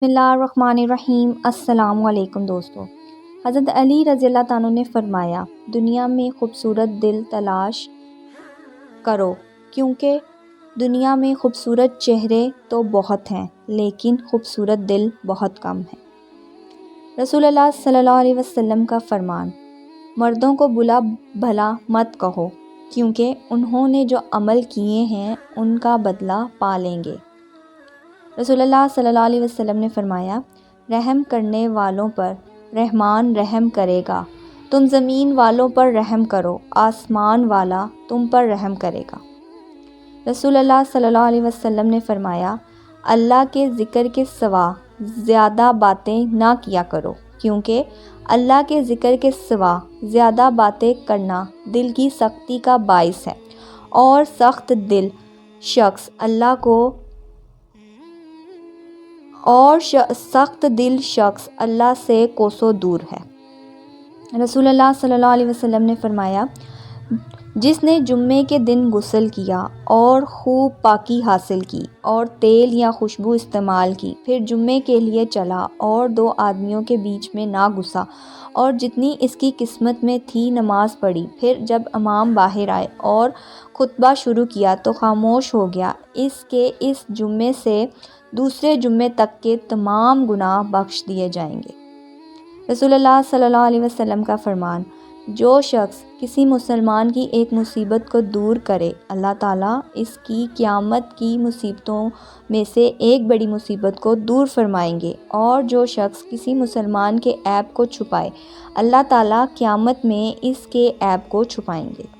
بسم اللہ الرحمن الرحیم۔ السلام علیکم دوستو۔ حضرت علی رضی اللہ تعالیٰ نے فرمایا، دنیا میں خوبصورت دل تلاش کرو، کیونکہ دنیا میں خوبصورت چہرے تو بہت ہیں لیکن خوبصورت دل بہت کم ہیں۔ رسول اللہ صلی اللہ علیہ وسلم کا فرمان، مردوں کو برا بھلا مت کہو، کیونکہ انہوں نے جو عمل کیے ہیں ان کا بدلہ پا لیں گے۔ رسول اللہ صلی اللہ علیہ وسلم نے فرمایا، رحم کرنے والوں پر رحمان رحم کرے گا، تم زمین والوں پر رحم کرو، آسمان والا تم پر رحم کرے گا۔ رسول اللہ صلی اللہ علیہ وسلم نے فرمایا، اللہ کے ذکر کے سوا زیادہ باتیں نہ کیا کرو، کیونکہ اللہ کے ذکر کے سوا زیادہ باتیں کرنا دل کی سختی کا باعث ہے، اور سخت دل شخص اللہ سے کوسوں دور ہے۔ رسول اللہ صلی اللہ علیہ وسلم نے فرمایا، جس نے جمعے کے دن غسل کیا اور خوب پاکی حاصل کی اور تیل یا خوشبو استعمال کی، پھر جمعے کے لیے چلا اور دو آدمیوں کے بیچ میں نہ گھسا اور جتنی اس کی قسمت میں تھی نماز پڑھی، پھر جب امام باہر آئے اور خطبہ شروع کیا تو خاموش ہو گیا، اس کے اس جمعے سے دوسرے جمعے تک کے تمام گناہ بخش دیے جائیں گے۔ رسول اللہ صلی اللہ علیہ وسلم کا فرمان، جو شخص کسی مسلمان کی ایک مصیبت کو دور کرے، اللہ تعالیٰ اس کی قیامت کی مصیبتوں میں سے ایک بڑی مصیبت کو دور فرمائیں گے، اور جو شخص کسی مسلمان کے عیب کو چھپائے، اللہ تعالیٰ قیامت میں اس کے عیب کو چھپائیں گے۔